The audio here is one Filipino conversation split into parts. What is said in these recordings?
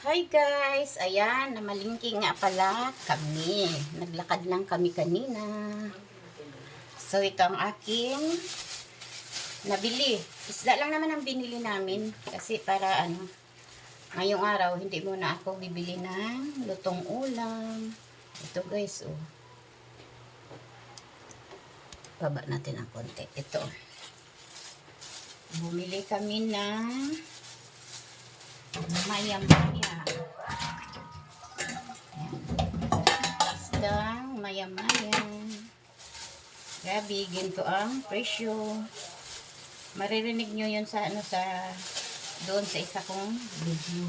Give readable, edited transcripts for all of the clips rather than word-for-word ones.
Hi guys! Ayan, namalingki nga pala kami. Naglakad lang kami kanina. So, ito ang aking nabili. Isda lang naman ang binili namin. Kasi para ngayong araw, hindi muna ako bibili ng lutong ulam. Ito guys, oh. Baba natin ang konti. Ito. Bumili kami ng maya-maya. Isdang maya-maya. Grabe, ginto ang presyo. Maririnig nyo yun sa doon sa isa kong video.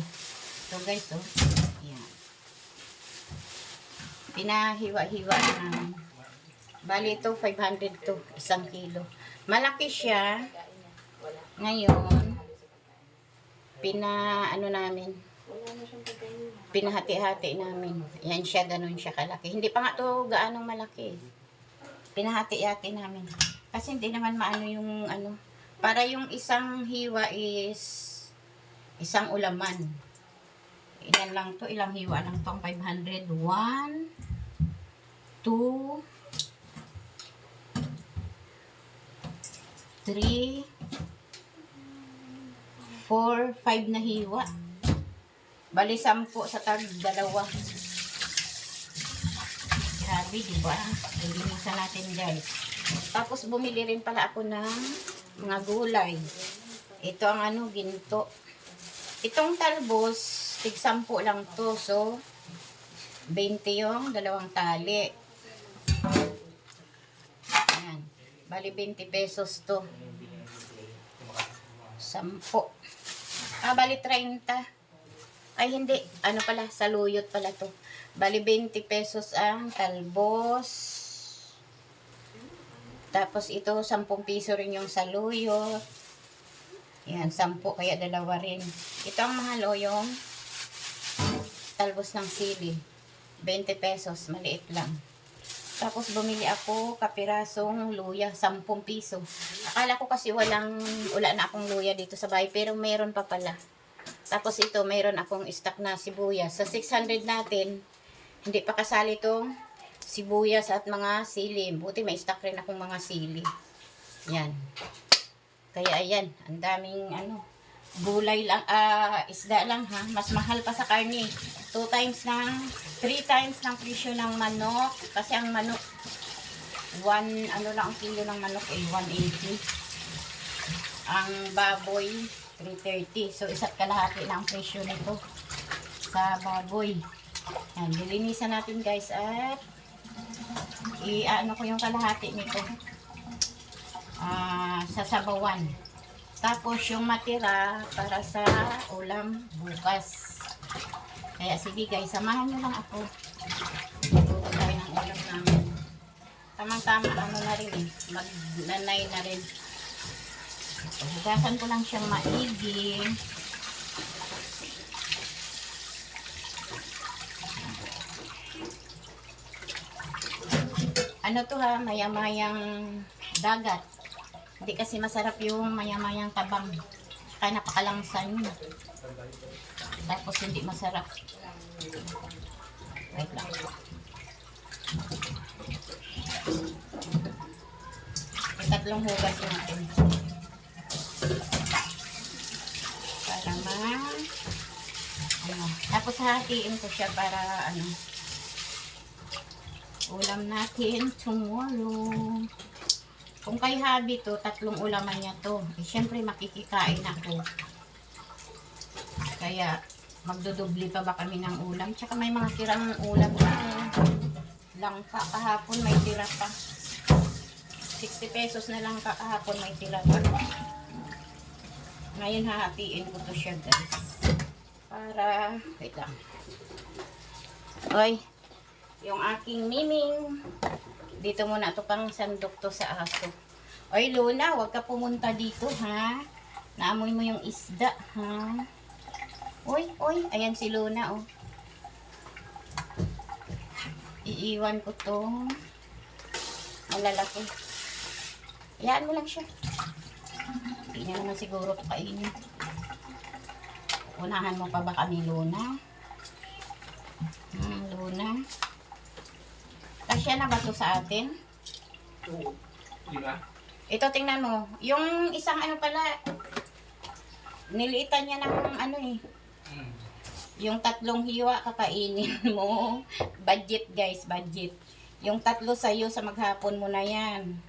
So guys, oh. Yan. Pinahiwa-hiwa na. Bali ito, 500 to, 1 kilo. Malaki siya. Ngayon, pinahati-hati namin. Yan siya, ganun siya kalaki. Hindi pa nga to gaanong malaki. Pinahati-hati namin. Kasi hindi naman maano yung para yung isang hiwa is isang ulaman. Ilan lang to, ilang hiwa lang tong 500. 1, 2, 3, 4, 5 na hiwa. Bali 10 sa tag dalawa. Grabe, diba? Lilinisan natin guys. Tapos bumili rin pala ako ng mga gulay. Ito ang ginto. Itong talbos, tig 10 lang to. So, 20 yung dalawang tali. Ayan. Bali 20 pesos to. 10. Bali 30. Ay, hindi. Pala, saluyot pala to. Bali, 20 pesos ang talbos. Tapos, ito, 10 piso rin yung saluyot. Yan, 10. Kaya dalawa rin. Ito ang mahal, yung talbos ng sili. 20 pesos. Maliit lang. Tapos, bumili ako kapirasong luya. 10 piso. Akala ko kasi wala na akong luya dito sa bahay. Pero meron pa pala. Tapos ito, mayroon akong stock na sibuyas. Sa 600 natin, hindi pa kasali itong sibuyas at mga sili. Buti may stock rin akong mga sili. Yan. Kaya ayan, ang daming gulay lang, isda lang ha. Mas mahal pa sa karne. 3 times ng presyo ng manok. Kasi ang manok, lang ang kilo ng manok ay 180. Ang baboy, 330. So, isa't kalahati na ang presyo nito sa baboy. Yan, dilinisan natin guys at ko yung kalahati nito sa sabawan. Tapos, yung matira para sa ulam bukas. Kaya, sige guys, samahan nyo lang ako. Luto tayo ng ulam namin. Tamang-tama, na rin eh. Magnanay na rin. Hugasan ko lang siyang maigi. To ha, maya-mayang dagat. Hindi kasi masarap yung maya-mayang tabang. Kaya napakalangsan yun. Tapos hindi masarap. Wait lang. Tatlong hugas natin. Tapos hatiin ko siya para ulam natin tomorrow. Kung kay hubby to, 3 ulaman niya to. Syempre makikikain ako. Kaya magdudubli pa ba kami ng ulam? Tsaka may mga tirang ulam langka kahapon, may tira pa. 60 pesos na lang kahapon, may tira pa. Ngayon hahatiin ko to siya guys. Para, wait lang. Oy, yung aking miming. Dito muna ito pang sandok to sa aso. Oy, Luna, huwag ka pumunta dito, ha? Naamoy mo yung isda, ha? Oy, ayan si Luna, oh. Iiwan ko to. Malalaki. Hayaan mo lang siya. Hindi niya naman siguro kainin. Unahan mo pa ba kami, Luna? Luna. Kasya na ba to sa atin? Oo. Di ba? Ito, tingnan mo. Yung isang ano pala, niliitan niya ng ano eh. Yung 3 hiwa kakainin mo. Budget guys, budget. Yung 3 sa'yo sa maghapon mo na yan.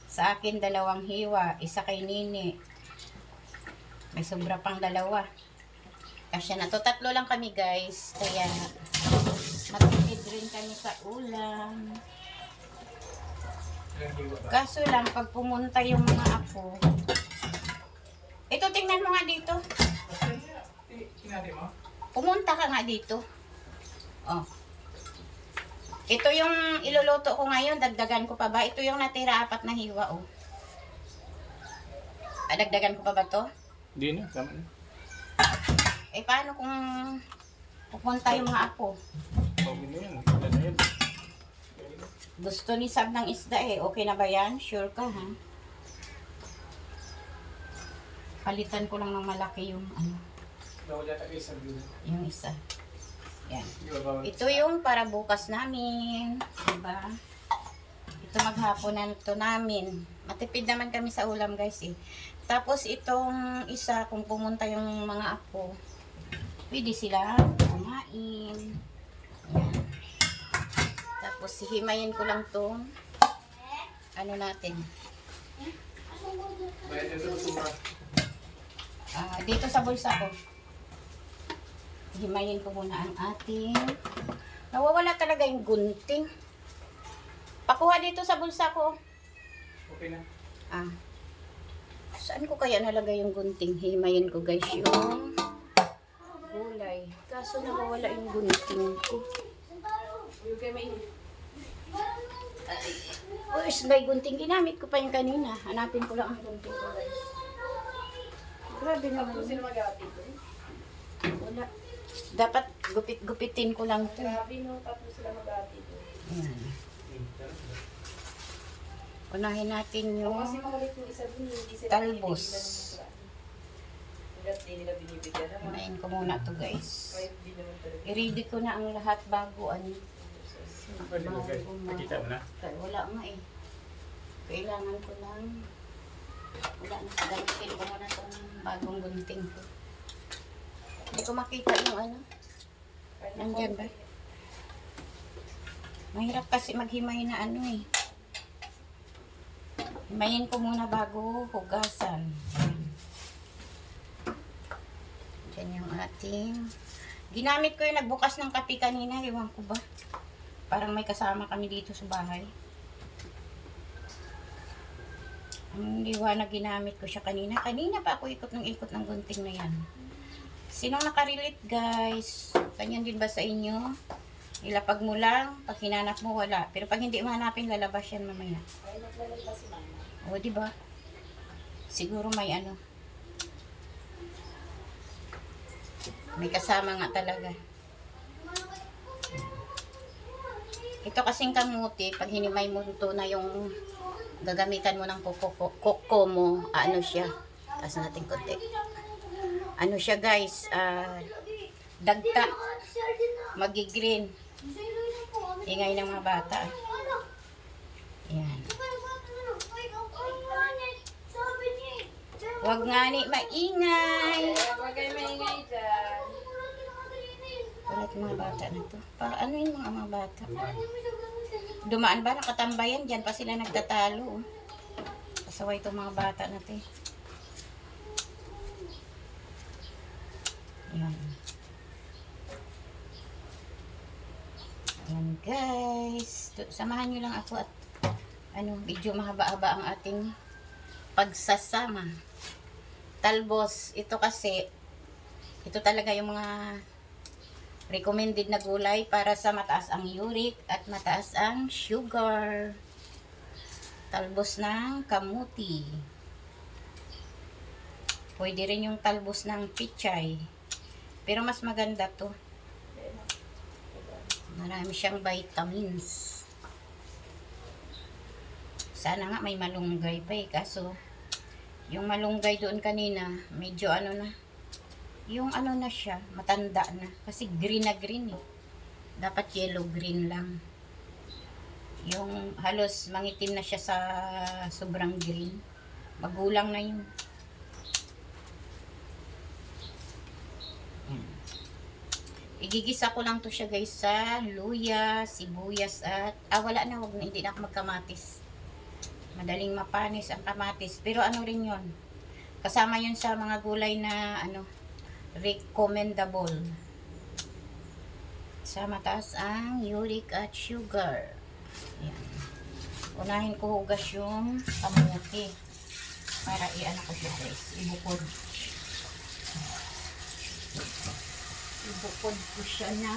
Sa akin 2 hiwa. Isa kay Nini. May sobra pang 2. Kasya na to. 3 lang kami guys. Kaya matipid rin kami sa ulam. Kaso lang, pag pumunta yung mga apo. Ito, tingnan mo nga dito. Pumunta ka nga dito. Oh. Ito yung iluluto ko ngayon. Dagdagan ko pa ba? Ito yung natira 4 na hiwa, oh. Dagdagan ko pa ba to? Hindi na, tama na. Eh, paano kung pupunta yung mga apo? Okay na yan. Wala na yan. Gusto ni Sab ng isda eh. Okay na ba yan? Sure ka, ha? Palitan ko lang ng malaki yung ano. Yung isa. Yan. Ito yung para bukas namin. Diba? Ito maghapon na ito namin. Matipid naman kami sa ulam guys eh. Tapos itong isa, kung pumunta yung mga apo, pwede sila kumain. Yan. Tapos hihimayin ko lang tong ano natin. Dito sa bulsa ko. Hihimayin ko muna ang ating. Nawawala talaga yung gunting. Pakuha dito sa bulsa ko. Okay na. Saan ko kaya nalagay yung gunting? Hihimayin ko guys yung gulay. Kaso nawawala yung gunting ko. Where's my gunting? Ginamit ko pa yung kanina. Hanapin ko lang ang gunting ko guys. Grabe naman. Sino mag-aapi ko? Wala. Dapat gupit-gupitin ko lang ito. Grabe no, tapos sila mag-aapi ko. Unahin natin yung Kasi makulit yung isa dun, hindi sila talbos. Hanggat di nila binibigyan naman. Unahin ko muna to guys. Kahit di naman talaga. I-ready ko na ang lahat bago ano. Nakita mo na? Wala nga eh. Kailangan ko lang. Wala na. Gamitin ko muna itong bagong gunting ko. Hindi ko makita yung ano. Nandyan ba? Mahirap kasi maghimay na ano eh. Himayin ko muna bago hugasan. Diyan yung ating. Ginamit ko yung nagbukas ng kape kanina. Iwan ko ba? Parang may kasama kami dito sa bahay. Ang liwanag ginamit ko siya kanina. Kanina pa ako ikot ng gunting na yan. Sinong nakarelate guys? Ganyan din ba sa inyo? Ilapag mo lang. Pag hinanap mo wala. Pero pag hindi mahanapin lalabas yan mamaya. Ay, naglalagay si mama. O diba? Siguro may ano. May kasama nga talaga. Ito kasing kamuti, pag hinimay mo ito na yung gagamitan mo ng koko mo, ano siya? Taas natin konti. Ano siya guys? Dagta. Magigreen. Ingay ng mga bata. Yan. Huwag nga ni maingay. Huwag kayo maingay dyan. Kulit mga bata na to. Ano yung mga bata? Dumaan ba? Nakatambayan dyan pa sila nagtatalo. Pasaway itong mga bata na to. Yan. Yan guys. Samahan nyo lang ako at medyo mahaba-haba ang ating pagsasama. Talbos. Ito kasi, ito talaga yung mga recommended na gulay para sa mataas ang uric at mataas ang sugar. Talbos ng kamuti. Pwede rin yung talbos ng pichay. Pero mas maganda to. Marami siyang vitamins. Sana nga may malunggay pa eh. Kaso, yung malunggay doon kanina, medyo ano na. Yung ano na siya, matanda na. Kasi green na green eh. Dapat yellow green lang. Yung halos mangitim na siya sa sobrang green. Magulang na yun. Igigisa ko lang to siya guys sa luya, sibuyas at wala na, wag na, hindi na ako magkamatis. Madaling mapanis ang kamatis. Pero ano rin yun, kasama yun sa mga gulay na ano, recommendable. Sa mataas ang uric at sugar. Ayan. Unahin ko hugas yung kamuti para i-ano ko siya guys, ibukod. Ibukod ko siya na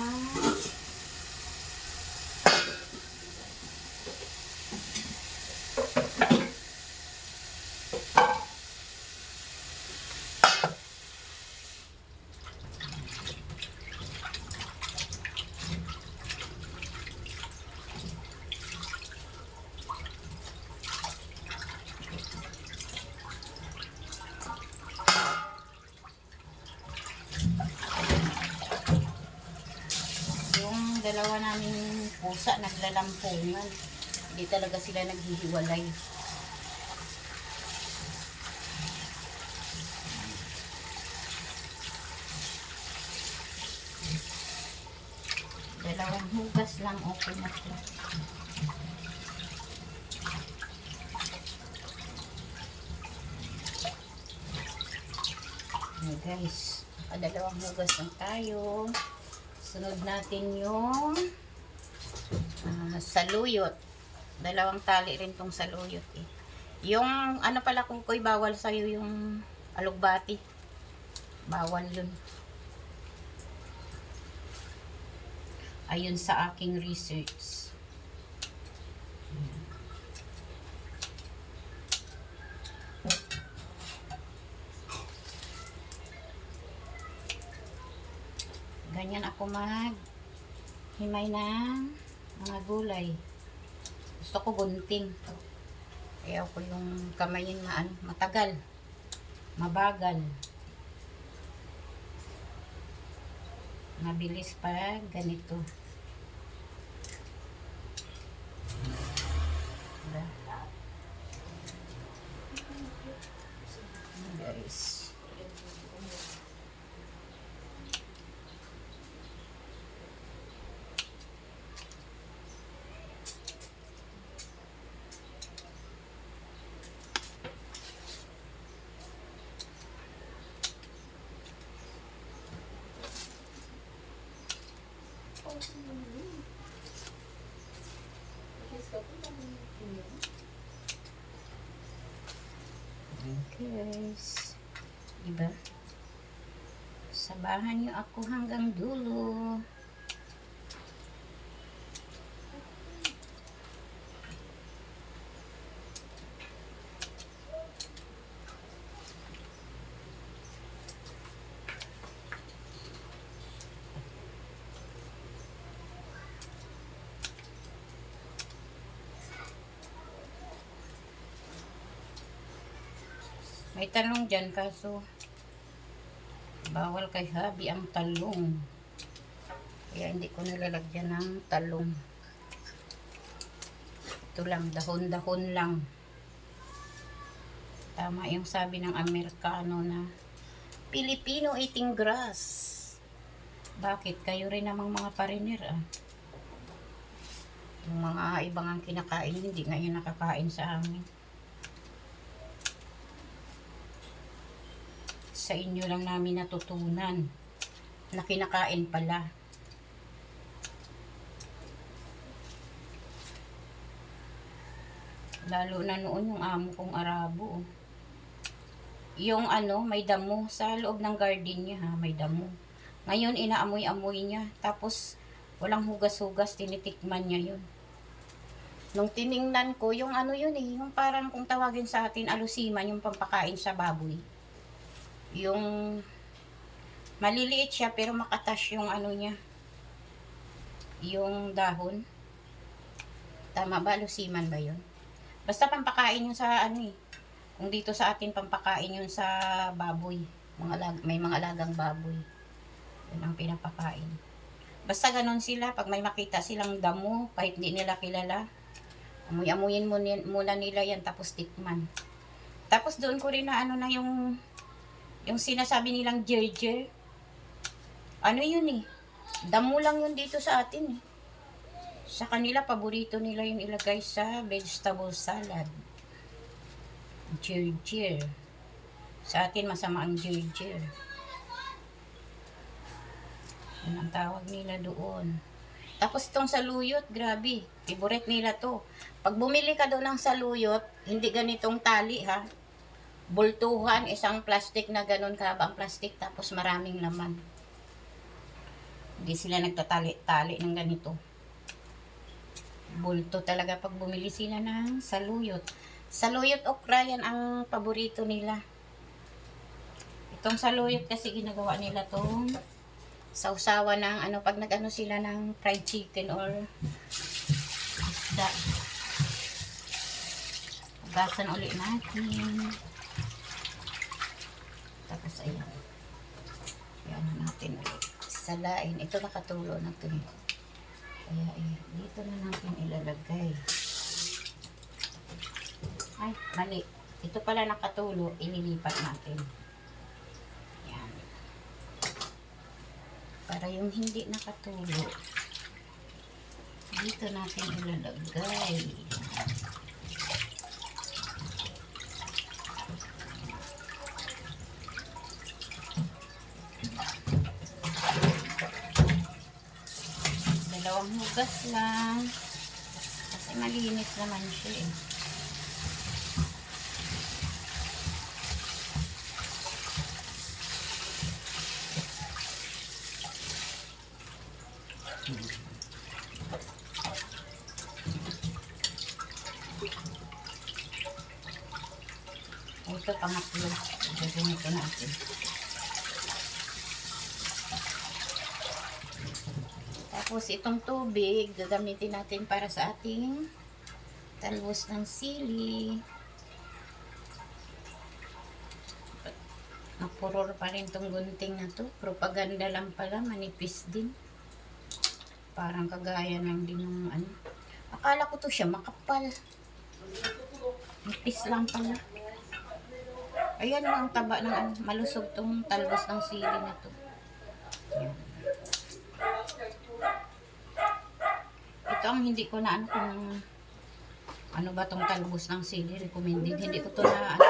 dalawa naming pusa naglalampungan. Hindi talaga sila naghihiwalay. Dalawang hugas lang, okay na siya. Okay guys, dalawang hugas lang tayo. Sunod natin yung saluyot. Dalawang tali rin tong saluyot eh. Yung ano pala kukoy, bawal sa'yo yung alugbati. Bawal yun. Ayun sa aking research. Ganyan ako himay ng mga gulay. Gusto ko gunting. Kaya ako yung kamayin na matagal, mabagal, mabilis pa ganito. Diba? Guys. Guys, diba? Sabahan niyo ako hanggang dulo. May talong dyan, kaso bawal kay Habi ang talong. Kaya hindi ko nilalagyan ng talong. Ito lang, dahon-dahon lang. Tama yung sabi ng Amerikano na Filipino eating grass. Bakit? Kayo rin namang mga pariner Yung mga ibang ang kinakain, hindi ngayon nakakain sa amin. Sa inyo lang namin natutunan na kinakain pala. Lalo na noon yung amo kong Arabo. Yung may damo sa loob ng garden niya may damo. Ngayon inaamoy-amoy niya. Tapos walang hugas-hugas, tinitikman niya yun. Nung tiningnan ko, yung yun yung parang kung tawagin sa atin alusiman, yung pampakain sa baboy. Yung maliliit siya pero makatas yung niya, yung dahon. Tama ba? Lusiman ba yun? Basta pampakain yun sa kung dito sa atin pampakain yun sa baboy, may mga alagang baboy, yun ang pinapakain. Basta ganon sila, pag may makita silang damo, kahit di nila kilala, amuyin muna nila yan, tapos tikman. Tapos doon ko rin na ano na yung sinasabi nilang jerjer. Ano yun eh, damo lang yun dito sa atin eh. Sa kanila, paborito nila yung ilagay sa vegetable salad. Jerjer. Sa atin, masama ang jerjer. Yan ang tawag nila doon. Tapos itong saluyot, grabe. Favorite nila to. Pag bumili ka doon ng saluyot, hindi ganitong tali ha. Bultuhan, isang plastic na ganun kabang plastic, tapos maraming laman. Hindi sila nagtatali-tali ng ganito. Bulto talaga pag bumili sila ng saluyot. Saluyot okra, yan ang paborito nila. Itong saluyot kasi ginagawa nila tong sausawa ng ano, pag nag-ano sila ng fried chicken or isda. Ugasan ulit natin. Tapos ayan. Ayan natin ulit. Salain. Ito nakatulo na ito. Kaya dito na natin ilalagay. Ay, mali. Ito pala nakatulo. Ililipat natin. Ayan. Para yung hindi nakatulo, dito natin ilalagay. Dalawang hugas lang. Kasi malinis naman siya eh. Ito pangatlo. Ganito natin. Tapos itong tubig, gagamitin natin para sa ating talbos ng sili. Napuror pa rin tong gunting na to. Propaganda lang pala, manipis din. Parang kagaya ng din ng ano. Akala ko to siya makapal. Nipis lang pala. Ayan lang taba ng ano, malusog tong talbos ng sili na to. Ayan. Ito ang hindi ko na ano kung ano ba tong talbos ng sili, recommended. Hindi ko to na ano.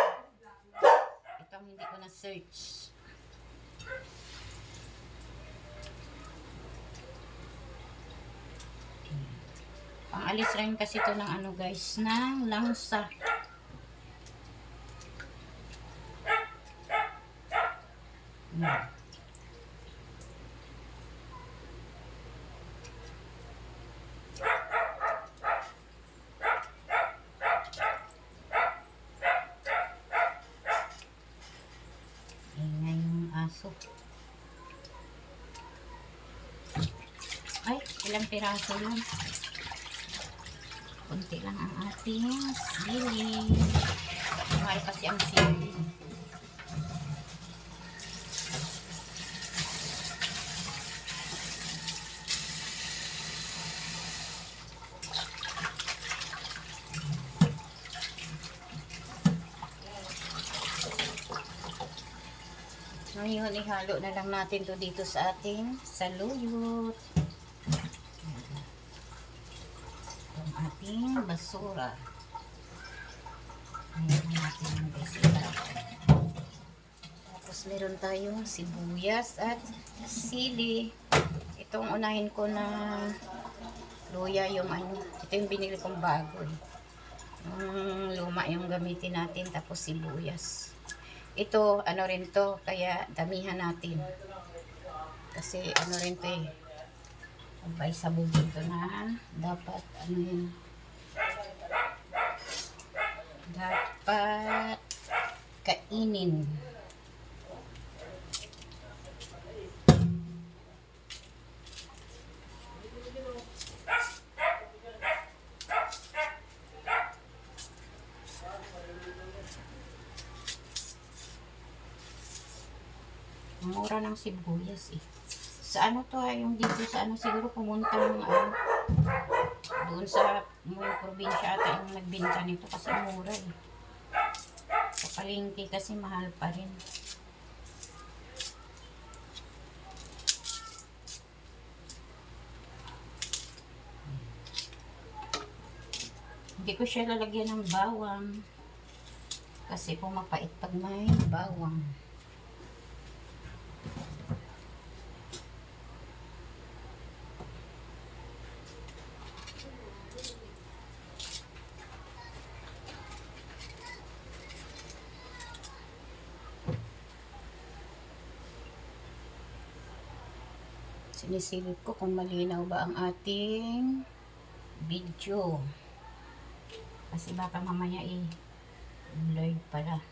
Ito ang hindi ko na search. Pangalis rin kasi to ng ano guys, ng langsa. Ingay yung aso. Ay, ilang piraso lang. Kunti lang ang ating sili. Mahal kasi ang sili. Ngayon, ihalo na lang natin to dito sa ating saluyot. Ang ating basura. Ayan natin ang basura. Tapos meron tayong sibuyas at sili. Itong unahin ko na luya yung ano. Ito yung binili kong bago eh. Luma yung gamitin natin, tapos sibuyas. Ito, ano rin to, kaya damihan natin. Kasi ano rin to eh. Abay, sabog ito na. Dapat, ano yun. Dapat kainin. Mura ng sibuyas eh. Sa ano to yung dito sa ano siguro pumunta ng ano, doon sa mga probinsya ata yung nagbenta nito kasi mura eh. Sa palengke kasi mahal pa rin. Hindi ko siya lalagyan ng bawang kasi pumapait pag may bawang. Sinisilip ko kung malinaw ba ang ating video. Kasi baka mamaya blurred pala.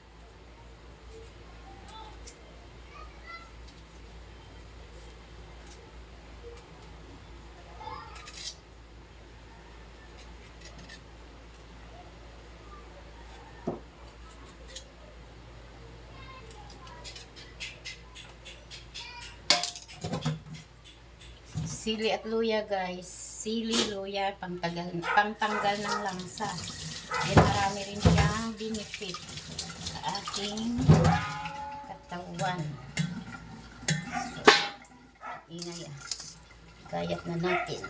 Sili at luya guys. Sili, luya, pangtanggal ng langsa. Yan, marami rin siyang benefit sa ating katawan. So, ingay ah. Gayat na natin.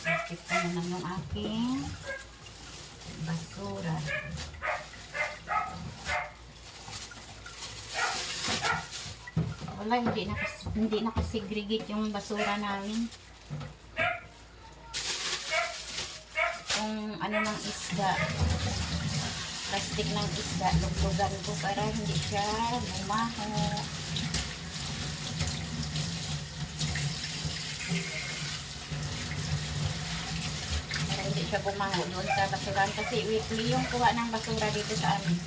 Bakit ko na ng aking basura. Wala, hindi nakasegregate yung basura namin. Kung ano ng isda, plastic ng isda, luglugan ko para hindi siya bumaho. Para hindi siya bumaho doon sa basuran kasi weekly yung kuha ng basura dito sa amin.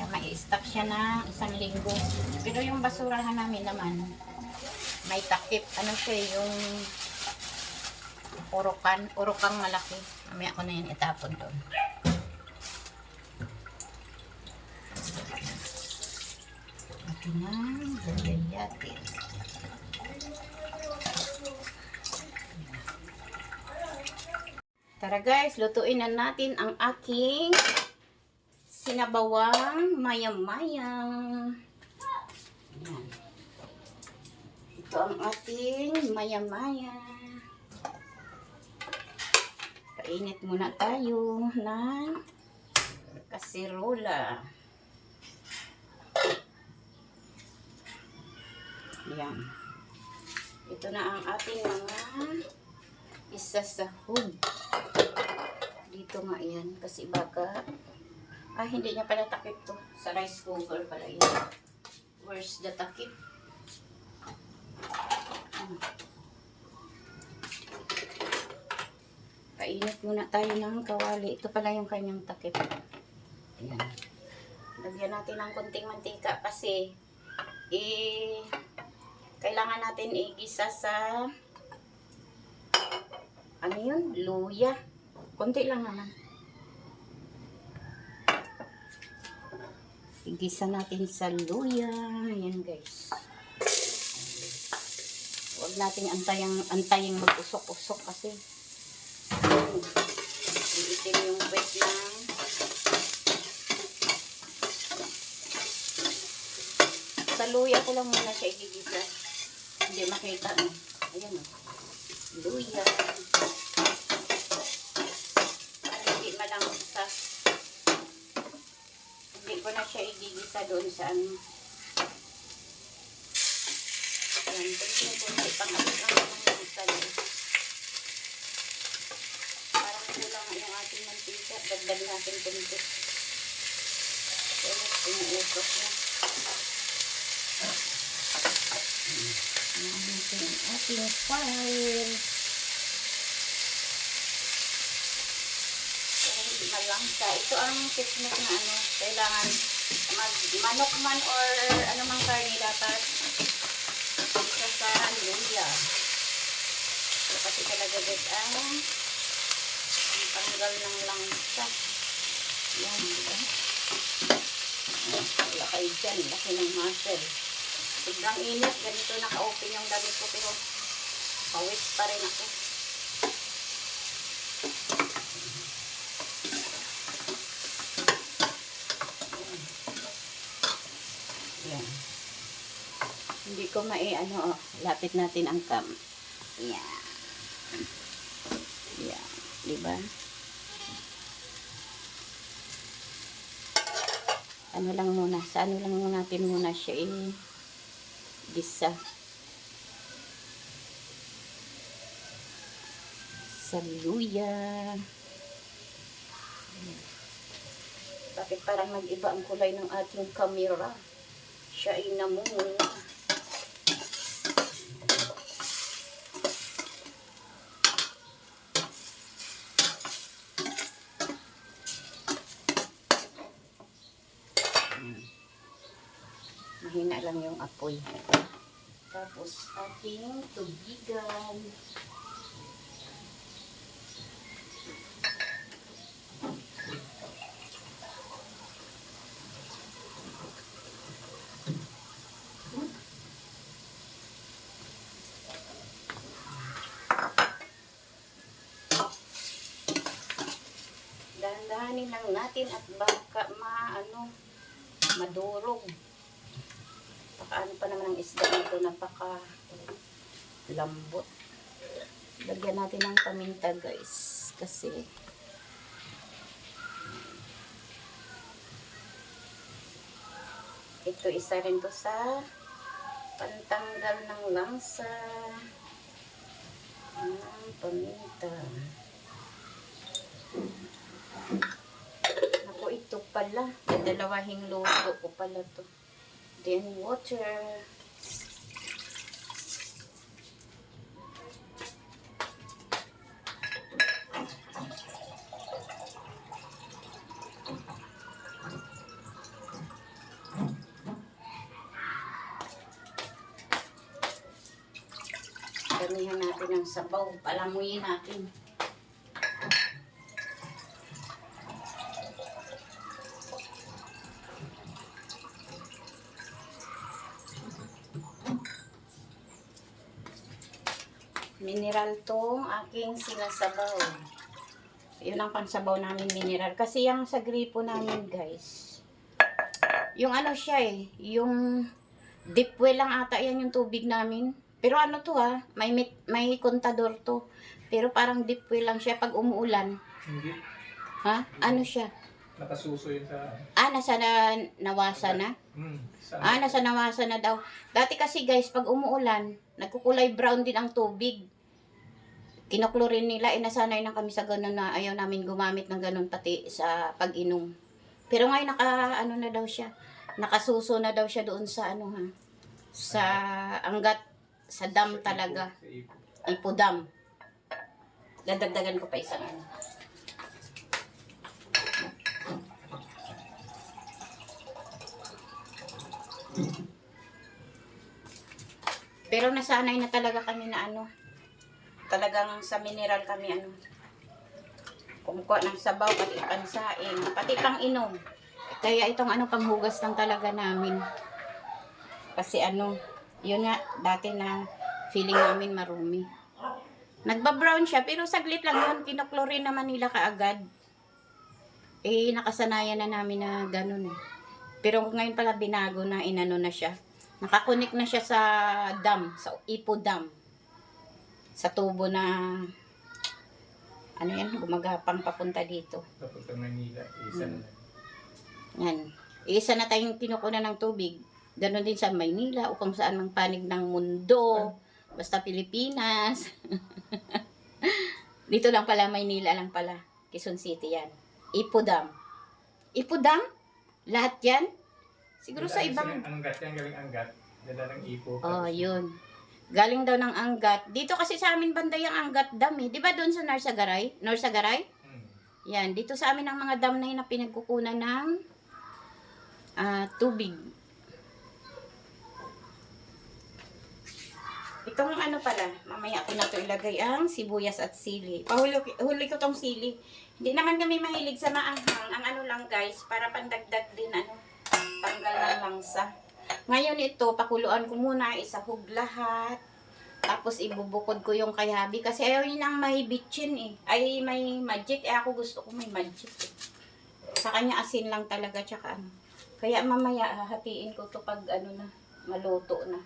Mai-stock siya na 1 linggo. Pero yung basurahan namin naman, may takip. Ano siya, yung urokang malaki. Mamaya ko na yan itapon doon. Ito na, gagayatin. Tara guys, lutuin na natin ang aking sinabawang mayang-mayang. Ayan. Ito ang ating mayang-mayang. Painit muna tayo ng kasirola. Ayan. Ito na ang ating mga isasahog. Dito nga yan. Kasi baka hindi niya pala takip to. Sa rice cooker pala yun. Where's the takip? Painit muna tayo ng kawali. Ito pala yung kanyang takip. Ayan. Lagyan natin ng konting mantika kasi kailangan natin igisa sa ano yun? Luya. Konti lang naman. Igisa natin sa luya. Ayan guys. Huwag natin antayang mag-usok-usok kasi iitim yung wet lang. Sa luya ko lang muna siya igigisa. Hindi makita. Ayan o. Luya. Hindi malangsa. Hindi ko na siya igigisa doon sa ano. Ayan, kunti-kunti pang-alit lang naman yung salo. Parang kulang yung ating mantika. Dagdag natin kunti. So, pinuusok na. Ayan natin ang ating fire. Malangsa. Ito ang technique na ano, kailangan manok man or anumang karne dapat isa sa luya. So, kasi talaga guys ang tanggal ng langsa. Yan, diba? Wala kayo dyan. Laki ng muscle. Sobrang init. Ganito naka-open yung damit ko. Pero pawis pa rin ako. Yan. Hindi ko ano, lapit natin ang cam. Yan. Yan. Diba? Ano lang muna, sa ano lang natin muna siya gisa. Sa luya. Bakit parang nag-iba ang kulay ng ating camera? Siya ay namumula. Mahina lang yung apoy. Tapos ating tubigan. Dahan-dahanin lang natin at baka madurog. Ano pa naman ang isda nito, napaka lambot. Lagyan natin ng paminta guys, kasi ito isa rin to sa pantanggal ng langsa ng paminta. Ako, ito pala, dalawahing luto ko pala to. Then water. Damihan natin ng sabaw. Palamuyin natin. Mineral tong aking sinasabaw. Yun ang pansabaw namin, mineral. Kasi yung sa gripo namin, guys, yung ano siya yung deep well lang ata yan yung tubig namin. Pero ano to may kontador to. Pero parang deep well lang siya pag umuulan. Hindi. Ha? Ano siya? Nakasuso yun sa... Nawasa na? Saan? Nasa nawasa na daw. Dati kasi guys, pag umuulan, nagkukulay brown din ang tubig. Kinoklorin nila, nasanay na kami sa ganun na ayaw namin gumamit ng ganun pati sa pag-inom. Pero ngayon na daw siya. Nakasuso na daw siya doon sa sa anggat, sa dam talaga. Ipo dam. Dadagdagan ko pa isang Pero nasanay na talaga kami na talagang sa mineral kami kumukuha ng sabaw, pati pansaing, pati pang inom. Kaya itong panghugas lang talaga namin. Kasi yun nga, dati na feeling namin marumi. Nagba-brown siya, pero saglit lang yun, kinoklorin naman nila kaagad. Nakasanayan na namin na ganun. Pero ngayon pala binago na, na siya. Nakakunik na siya sa dam, sa Ipo Dam. Sa tubo na, gumagapang papunta dito. Papunta Manila, isa na. Yan. Isa na tayong kinukunan ng tubig. Ganon din sa Maynila o kung saan mang panig ng mundo. Basta Pilipinas. Dito lang pala, Maynila lang pala. Quezon City yan. Ipo Dam. Ipo Dam? Lahat yan? Siguro sa ibang... Anggat yan, galing anggat. Dala ng ipo. Yun. Galing daw ng anggat. Dito kasi sa amin banda yung anggat dam Di ba doon sa Narsagaray? Norsagaray? Yan. Dito sa amin ang mga dam na yun na pinagkukunan ng tubig. Itong pala, mamaya ko na to ilagay ang sibuyas at sili. Huli ko tong sili. Hindi naman kami mahilig sa maanghang. Ang lang guys, para pandagdag din tanggal ng langsa. Ngayon ito, pakuluan ko muna, isahog lahat. Tapos ibubukod ko yung kay Habi kasi ayaw niya nang may bitchin eh. Ay may magic, ako gusto ko may magic eh. Sa kanya asin lang talaga tsaka ano. Kaya mamaya hahatiin ko to pag ano na, maluto na.